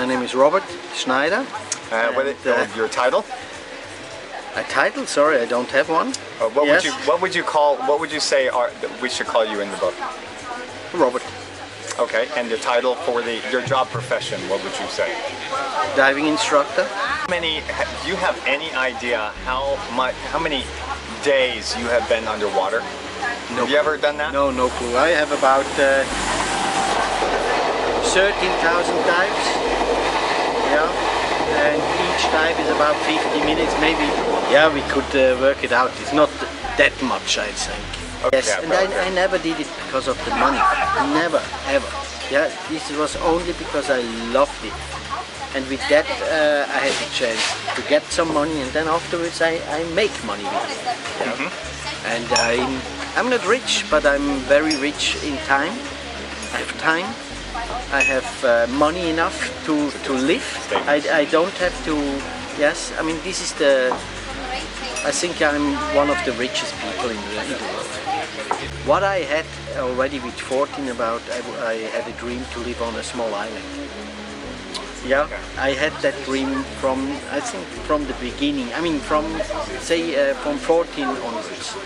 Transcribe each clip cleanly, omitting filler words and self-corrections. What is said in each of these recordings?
My name is Robert Schneider. Your title? A title? Sorry, I don't have one. What would you say we should call you in the book? Robert. Okay, and the title for your job profession, what would you say? Diving instructor. Do you have any idea how many days you have been underwater? No. Have you ever done that? No, no clue. I have about 13,000 dives. Yeah, and each dive is about 50 minutes, maybe. Yeah, we could work it out. It's not that much, I think. Okay, yes, and I never did it because of the money. Never, ever. Yeah, this was only because I loved it. And with that, I had the chance to get some money, and then afterwards I make money with it. Yeah. Mm-hmm. And I'm not rich, but I'm very rich in time. I have time. I have money enough to live. I don't have to. Yes, I mean this is I think I'm one of the richest people in the world. What I had already with 14 I had a dream to live on a small island. Yeah, I had that dream I think from the beginning. I mean from 14 onwards.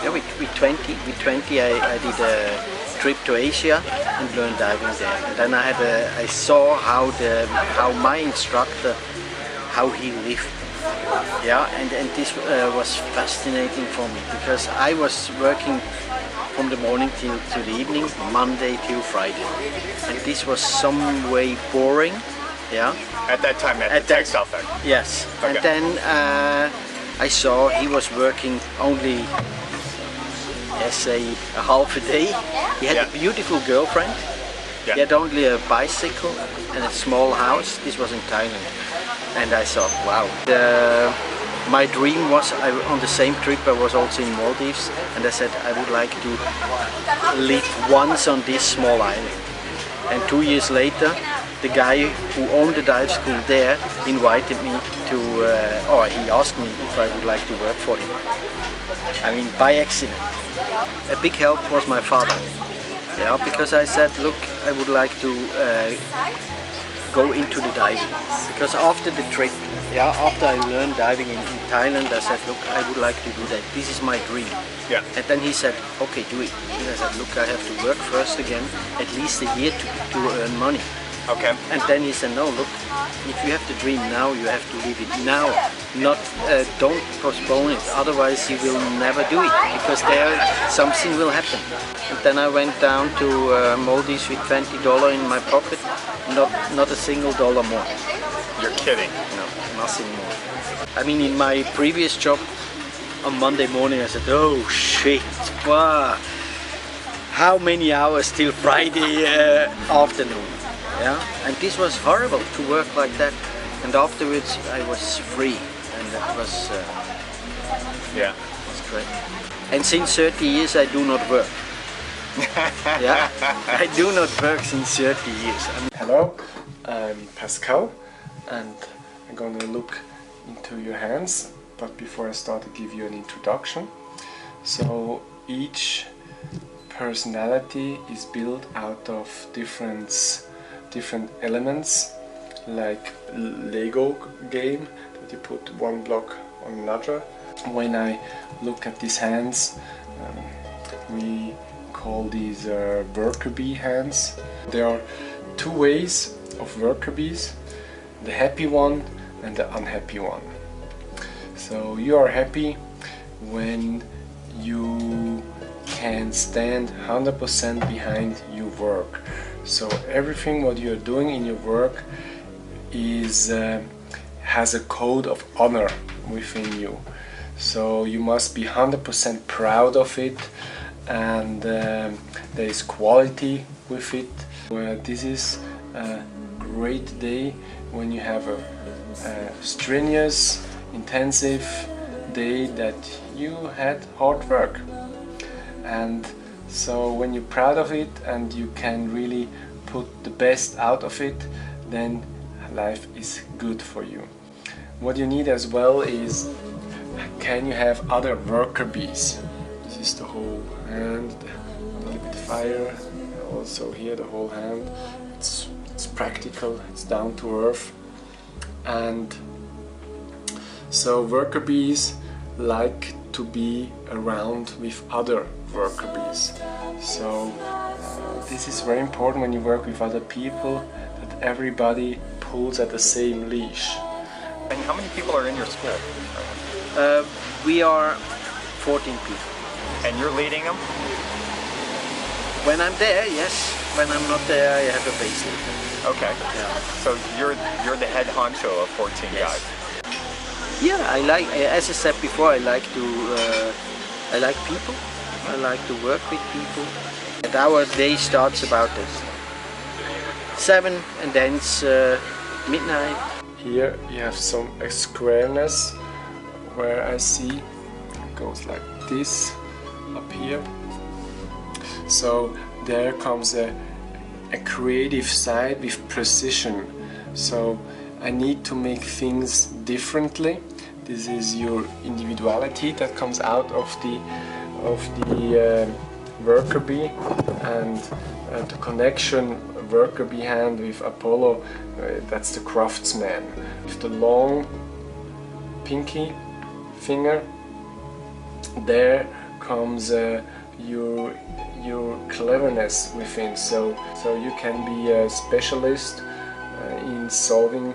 Yeah, with 20 I did a trip to Asia and learned diving there. And then I saw how my instructor, how he lived. Yeah, and this was fascinating for me because I was working from the morning to the evening, Monday till Friday, and this was some way boring. Yeah. At that time, at the textile factory. Yes. Okay. And then I saw he was working only, say, a half a day. He had a beautiful girlfriend. Yeah. He had only a bicycle and a small house. This was in Thailand. And I thought, wow. My dream was, on the same trip I was also in Maldives, and I said I would like to live once on this small island. And 2 years later, the guy who owned the dive school there invited me to, or he asked me if I would like to work for him. I mean, by accident. A big help was my father. Yeah, because I said, look, I would like to go into the diving. Because after the trip, yeah, after I learned diving in Thailand, I said, look, I would like to do that. This is my dream. Yeah. And then he said, okay, do it. And I said, look, I have to work first again, at least a year to earn money. Okay. And then he said, no, look, if you have the dream now, you have to live it now. Not, don't postpone it, otherwise you will never do it, because there something will happen. And then I went down to Maldives with $20 in my pocket, not a single dollar more. You're kidding? No, nothing more. I mean, in my previous job, on Monday morning I said, oh shit, wow, how many hours till Friday afternoon? Yeah, and this was horrible to work like that. And afterwards I was free, and that was was great. And since 30 years I do not work. Yeah, I do not work since 30 years. Hello, I'm Pascal, and I'm going to look into your hands. But before I start, I'll give you an introduction. So each personality is built out of different elements, like Lego game, that you put one block on another. When I look at these hands, we call these worker bee hands. There are two ways of worker bees, the happy one and the unhappy one. So you are happy when you can stand 100% behind your work. So everything what you're doing in your work is has a code of honor within you. So you must be 100% proud of it, and there is quality with it. This is a great day when you have a strenuous, intensive day that you had hard work. And so when you're proud of it and you can really put the best out of it, then life is good for you. What you need as well is, can you have other worker bees? This is the whole hand, a little bit fire, also here the whole hand. It's practical, it's down to earth. And so worker bees like to be around with other worker bees. So this is very important when you work with other people, that everybody pulls at the same leash. And how many people are in your school? We are 14 people. And you're leading them? When I'm there, yes. When I'm not there, I have a base leader. Okay. Yeah. So you're the head honcho of 14 Yes. guys. Yeah, I like, as I said before, I like people. I like to work with people. And our day starts about 7 and ends midnight. Here you have some squareness where I see it goes like this up here. So there comes a creative side with precision. So I need to make things differently. This is your individuality that comes out of the worker bee, and the connection worker bee hand with Apollo, that's the craftsman. With the long pinky finger, there comes your cleverness within. So you can be a specialist in solving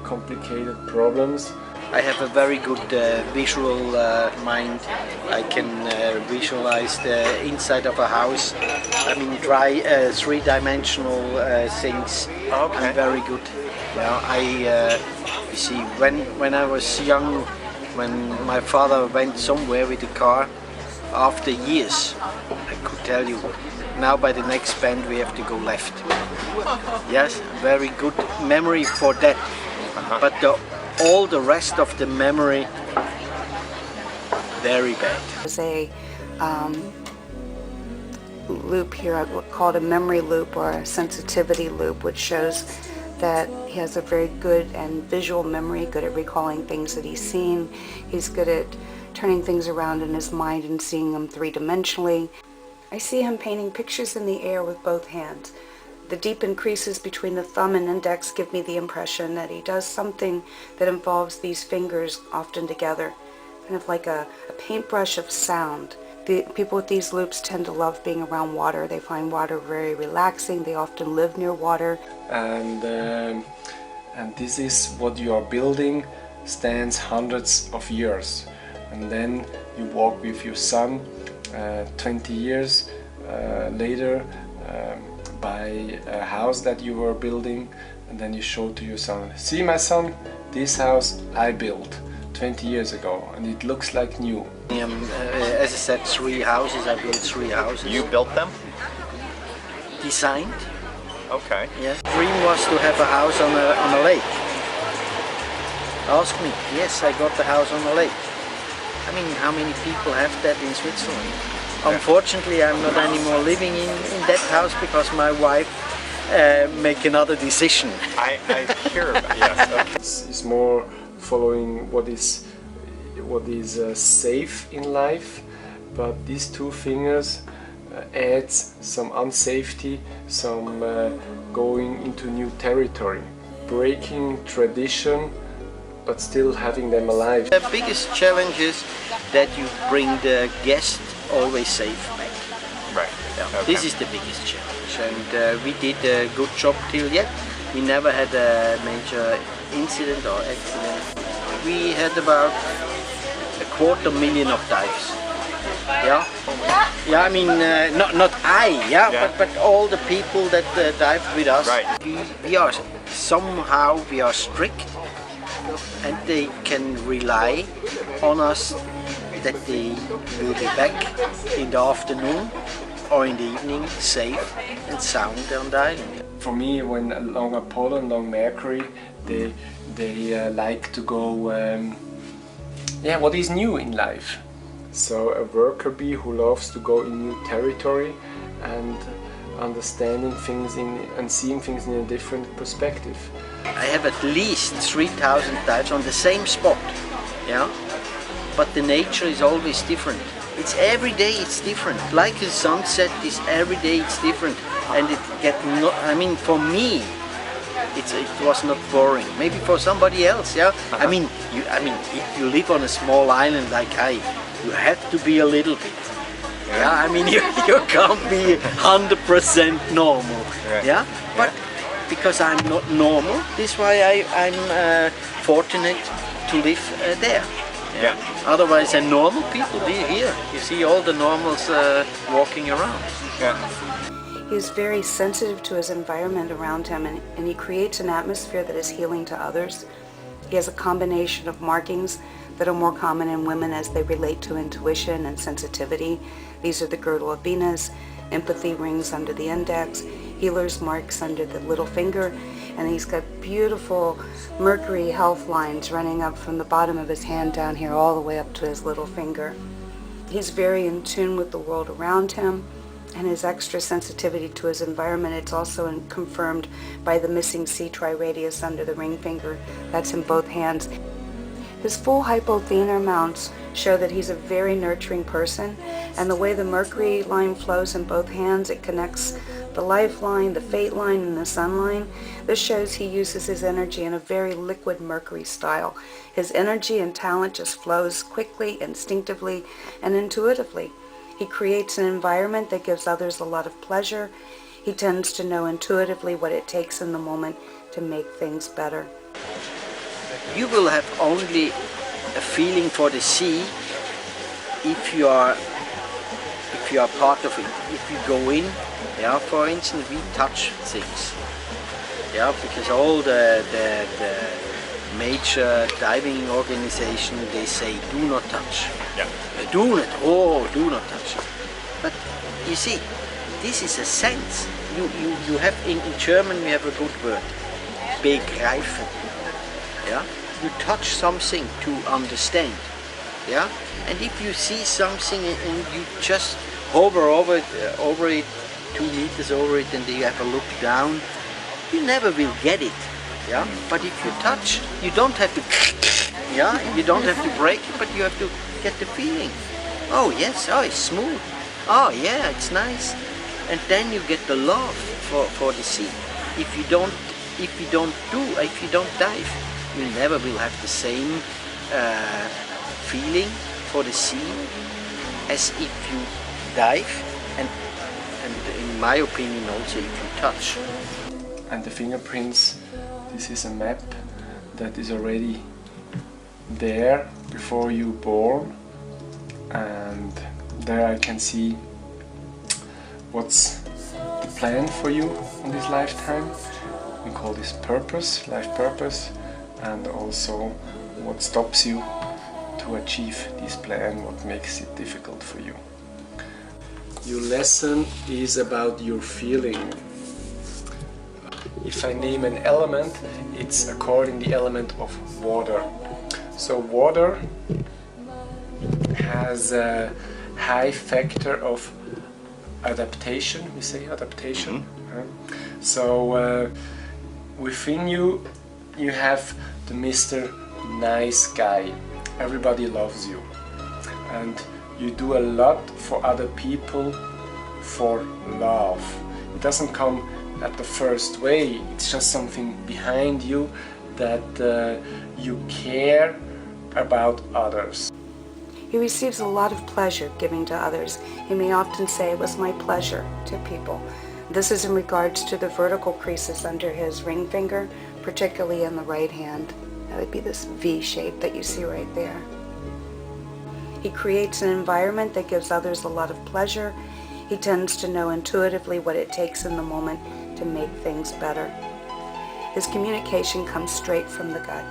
complicated problems. I have a very good visual mind. I can visualize the inside of a house. I mean, three-dimensional things. Okay. I'm very good. You see, when I was young, when my father went somewhere with the car, after years, I could tell you, now by the next bend we have to go left. Yes, very good memory for that. But all the rest of the memory, very bad. There's a loop here called a memory loop or a sensitivity loop, which shows that he has a very good and visual memory, good at recalling things that he's seen. He's good at turning things around in his mind and seeing them three-dimensionally. I see him painting pictures in the air with both hands. The deep increases between the thumb and index give me the impression that he does something that involves these fingers often together, kind of like a paintbrush of sound. The people with these loops tend to love being around water. They find water very relaxing. They often live near water. And this is what you are building, stands hundreds of years. And then you walk with your son 20 years later by a house that you were building, and then you show to your son, see my son, this house I built 20 years ago and it looks like new. As I said, 3 houses, I built 3 houses. You built them? Designed. Okay. Yes. Dream was to have a house on a lake. Ask me. Yes, I got the house on a lake. I mean, how many people have that in Switzerland? Unfortunately, I'm not anymore living in that house because my wife make another decision. I hear about yes. Okay. It's more following what is safe in life, but these 2 fingers adds some unsafety, some going into new territory, breaking tradition, but still having them alive. The biggest challenge is that you bring the guest always safe back. Right. Yeah. Okay. This is the biggest challenge, and we did a good job till yet. We never had a major incident or accident. We had about 250,000 of dives. Yeah. Yeah. I mean, not I. Yeah. Yeah. But all the people that dived with us. Right. We are strict, and they can rely on us that they will be back in the afternoon or in the evening safe and sound on the island. For me, when along Apollo and along Mercury, they like to go, what is new in life? So a worker bee who loves to go in new territory and understanding things and seeing things in a different perspective. I have at least 3,000 dives on the same spot, yeah. But the nature is always different. It's every day it's different. Like a sunset is every day it's different, and it I mean, for me, it was not boring. Maybe for somebody else, yeah. I mean, if you live on a small island like I, you have to be a little bit. Yeah, I mean, you can't be 100% normal. Yeah, but because I'm not normal, this is why I'm fortunate to live there. Yeah. Otherwise, normal people be here. You see all the normals walking around. Yeah. He's very sensitive to his environment around him, and he creates an atmosphere that is healing to others. He has a combination of markings that are more common in women as they relate to intuition and sensitivity. These are the girdle of Venus, empathy rings under the index, healer's marks under the little finger, and he's got beautiful Mercury health lines running up from the bottom of his hand down here all the way up to his little finger. He's very in tune with the world around him, and his extra sensitivity to his environment, it's also confirmed by the missing C triradius under the ring finger. That's in both hands. His full hypothenar mounts show that he's a very nurturing person, and the way the Mercury line flows in both hands, it connects the lifeline, the fate line, and the sun line. This shows he uses his energy in a very liquid Mercury style. His energy and talent just flows quickly, instinctively, and intuitively. He creates an environment that gives others a lot of pleasure. He tends to know intuitively what it takes in the moment to make things better. You will have only a feeling for the sea if you are part of it. If you go in, yeah, for instance, we touch things, yeah, because all the major diving organization, they say do not touch. Yeah. Do not touch. But you see, this is a sense. You have in German we have a good word, begreifen. Yeah, you touch something to understand. Yeah, and if you see something and you just hover over it, 2 meters over it, and you have a look down, you never will get it. Yeah, but if you touch, you don't have to. Yeah, you don't have to break it, but you have to get the feeling. Oh yes, oh it's smooth. Oh yeah, it's nice. And then you get the love for the sea. If you don't dive, you never will have the same feeling for the sea as if you dive, and in my opinion also if you touch. And the fingerprints, this is a map that is already there before you born, and there I can see what's the plan for you in this lifetime. We call this purpose, life purpose, and also what stops you to achieve this plan, what makes it difficult for you. Your lesson is about your feeling. If I name an element, it's according the element of water. So water has a high factor of adaptation, we say adaptation. So within you, you have the Mr. Nice Guy. Everybody loves you. And you do a lot for other people for love. It doesn't come at the first way, it's just something behind you that you care about others. He receives a lot of pleasure giving to others. He may often say, "It was my pleasure," to people. This is in regards to the vertical creases under his ring finger, particularly in the right hand. That would be this V shape that you see right there. He creates an environment that gives others a lot of pleasure. He tends to know intuitively what it takes in the moment to make things better. His communication comes straight from the gut.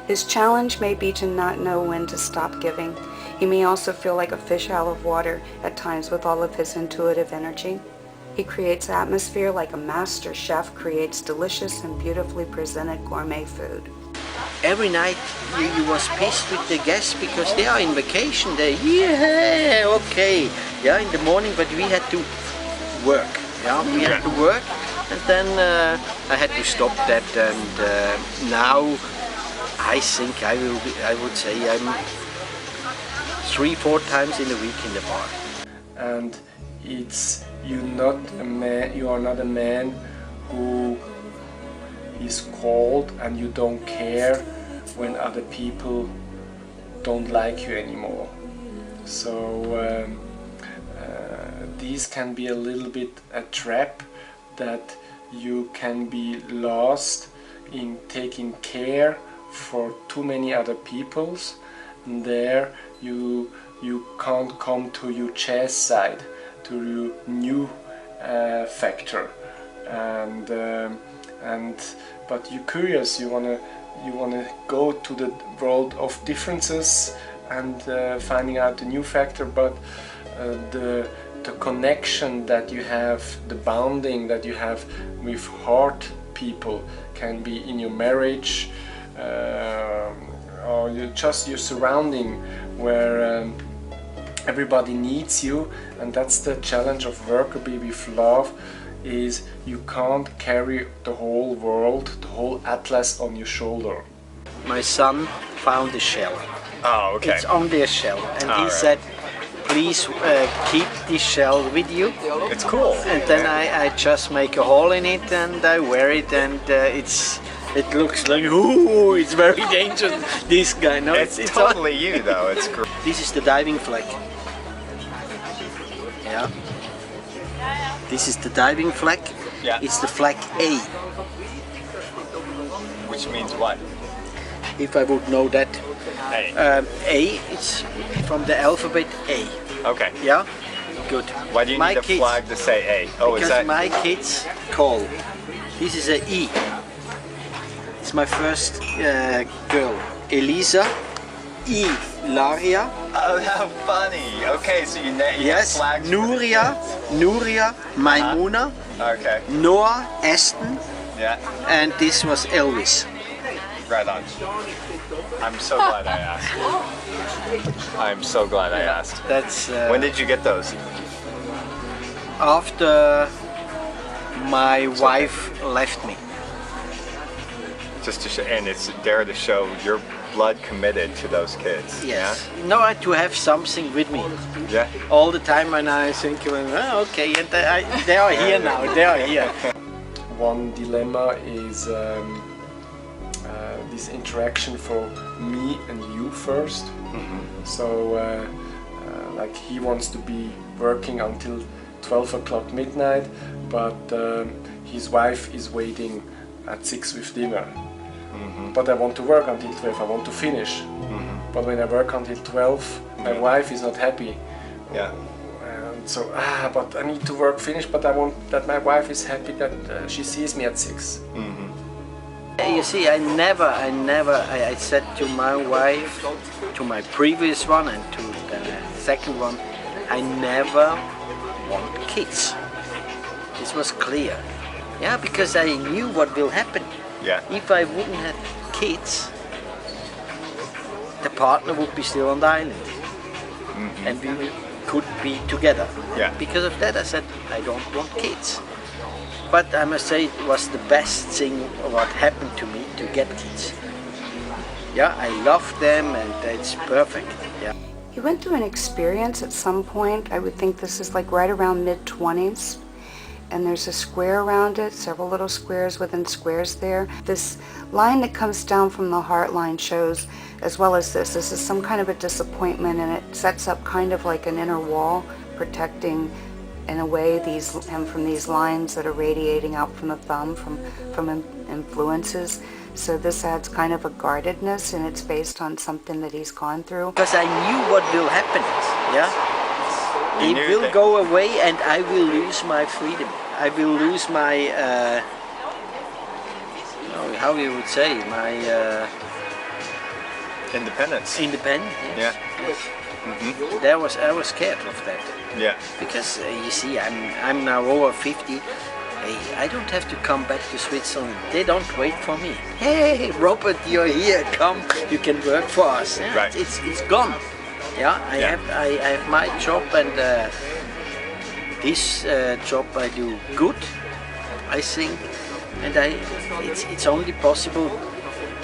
His challenge may be to not know when to stop giving. He may also feel like a fish out of water at times with all of his intuitive energy. He creates atmosphere like a master chef creates delicious and beautifully presented gourmet food. Every night you was pissed with the guests because they are in vacation. Yeah, okay. Yeah, in the morning, but we had to work. Yeah, we had to work, and then I had to stop that. And now I think I would say I'm 3-4 times in a week in the bar. And you are not a man who is cold and you don't care when other people don't like you anymore. So these can be a little bit a trap, that you can be lost in taking care for too many other peoples, and there you can't come to your chess side, to your new factor, but you're curious, you wanna go to the world of differences and finding out the new factor, but the connection that you have, the bonding that you have with heart people, can be in your marriage, or your surrounding, where everybody needs you. And that's the challenge of Worker Bee with Love, is you can't carry the whole world, the whole atlas on your shoulder. My son found a shell. Oh, okay. It's only a shell, and he right. said, please keep this shell with you. It's cool. And then I just make a hole in it and I wear it, and it looks like, ooh, it's very dangerous, this guy. No, It's totally you though, it's great. This is the diving flag. Yeah. This is the diving flag. Yeah. It's the flag A. Which means what? If I would know that. Hey. A, it's from the alphabet A. Okay. Yeah? Good. Why do you need a flag to say A? Oh, because is that... my kids call. This is a E. It's my first girl. Elisa, E. Laria. Oh, how funny. Okay, so you Yes. have flags. Nuria, Maimuna, Okay. Noah, Aston, Yeah. and this was Elvis. Right on. I'm so glad I asked. I'm so glad I asked. That's When did you get those? after my wife left me. Just to show, and it's there to show your blood committed to those kids. Yes. No, I to have something with me. Yeah. All the time when I think, oh, okay, and they are here now. They are here. One dilemma is this interaction for me and you first. So like he wants to be working until 12 o'clock midnight, but his wife is waiting at 6 with dinner. But I want to work until 12, I want to finish. But when I work until 12, my wife is not happy. Yeah. And so, but I need to work finish, but I want that my wife is happy that she sees me at 6. You see, I said to my wife, to my previous one and to the second one, I never want kids. This was clear. Yeah, because I knew what will happen. Yeah. If I wouldn't have kids, the partner would be still on the island. And we could be together. Yeah. Because of that I said, I don't want kids. But I must say it was the best thing what happened to me to get kids. Yeah, I love them and it's perfect. Yeah. He went through an experience at some point. I would think this is like right around mid-20s. And there's a square around it, several little squares within squares there. This line that comes down from the heart line shows, as well as this is some kind of a disappointment, and it sets up kind of like an inner wall protecting in a way him from these lines that are radiating out from the thumb from influences. So this adds kind of a guardedness, and it's based on something that he's gone through. Because I knew what will happen, yeah? He will go away and I will lose my freedom. I will lose my, how you would say, my... Independence. Independence, yes. Yeah. Yes. I was scared of that. Yeah. Because you see, I'm now over 50. Hey, I don't have to come back to Switzerland. They don't wait for me. Hey, Robert, you're here. Come, you can work for us. Yeah, Right. It's gone. Yeah, I have my job, and this job I do good, I think, and it's only possible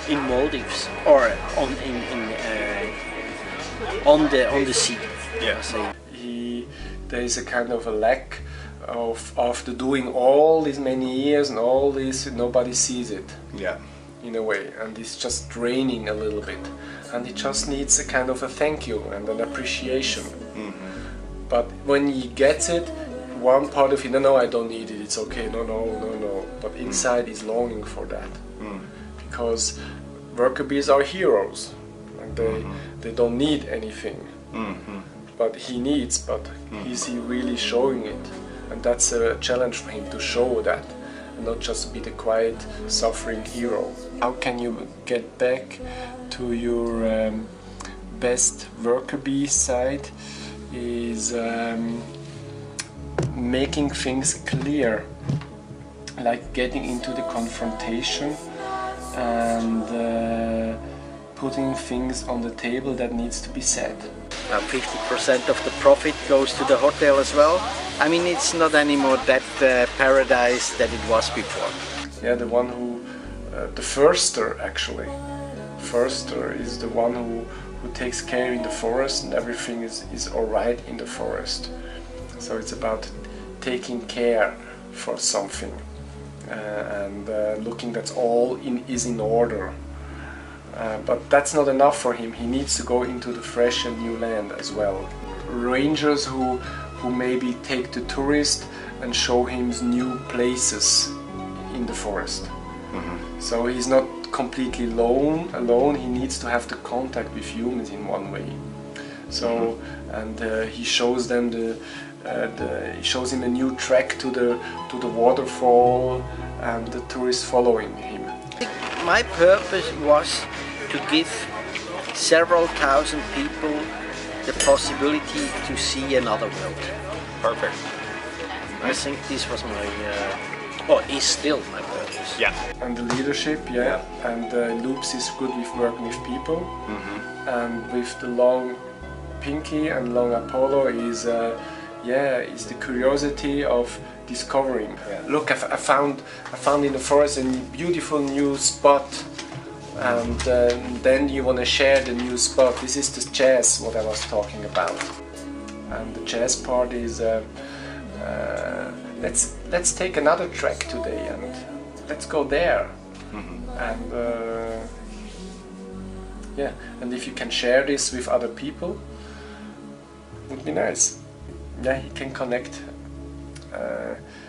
in Maldives or on the sea. Yeah. There is a kind of a lack after doing all these many years and all this, nobody sees it. Yeah. In a way, and it's just draining a little bit, and he just needs a kind of a thank you and an appreciation. Mm-hmm. But when he gets it, one part of him, no, I don't need it, it's okay, no. But inside he's longing for that, because worker bees are heroes, and they don't need anything. Mm-hmm. But he needs, but is he really showing it? And that's a challenge for him to show that, and not just be the quiet, suffering hero. How can you get back to your best worker bee side? Is making things clear, like getting into the confrontation and putting things on the table that needs to be said. 50% of the profit goes to the hotel as well. I mean, it's not anymore that paradise that it was before. Yeah, the one who, the firster actually. Firster is the one who takes care in the forest, and everything is alright in the forest. So it's about taking care for something and looking that all is in order. But that's not enough for him. He needs to go into the fresh and new land as well. Rangers who maybe take the tourist and show him new places in the forest. Mm-hmm. So he's not completely alone. He needs to have the contact with humans in one way. So and he shows them he shows him a new track to the waterfall, and the tourists following him. My purpose was to give several thousand people the possibility to see another world. Perfect. I think this was my, is still my purpose. Yeah. And the leadership, yeah. And Loops is good with working with people. Mm-hmm. And with the long Pinky and long Apollo is the curiosity of discovering. Yeah. Look, I found in the forest a beautiful new spot, and then you want to share the new spot. This is the jazz, what I was talking about. And the jazz part is let's take another track today and let's go there. Mm-hmm. And if you can share this with other people, it would be nice. Yeah, you can connect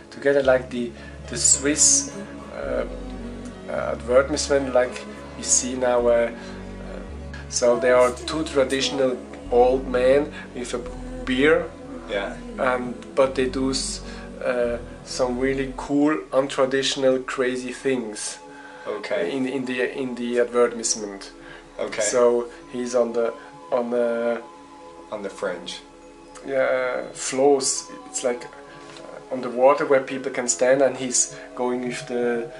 together, like the Swiss advertisement, like you see now. So there are two traditional old men with a beer, but they do some really cool, untraditional, crazy things. Okay. In the advertisement. Okay. So he's on the fringe. Yeah, flows. It's like on the water where people can stand, and he's going with the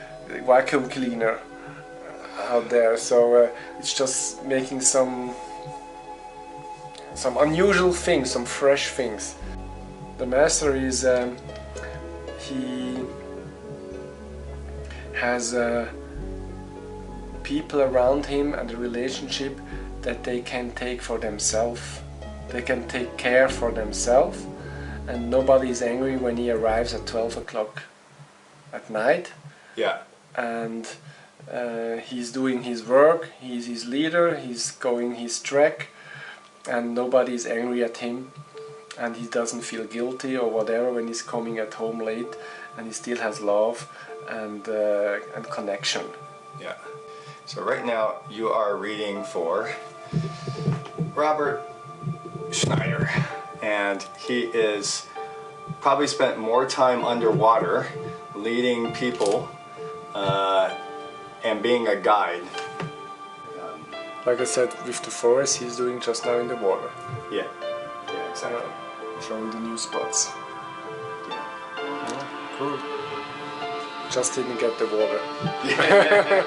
vacuum cleaner out there. So it's just making some unusual things, some fresh things. The master is he has people around him and a relationship that they can take for themselves. They can take care for themselves, and nobody is angry when he arrives at 12 o'clock at night. Yeah. And he's doing his work, he's his leader, he's going his track, and nobody is angry at him, and he doesn't feel guilty or whatever when he's coming at home late, and he still has love and connection. Yeah. So right now you are reading for Robert Schneider, and he is probably spent more time underwater leading people and being a guide. Like I said, with the forest, he's doing just now in the water. Yeah, exactly. Showing the new spots. Yeah. Cool. Just didn't get the water. Yeah.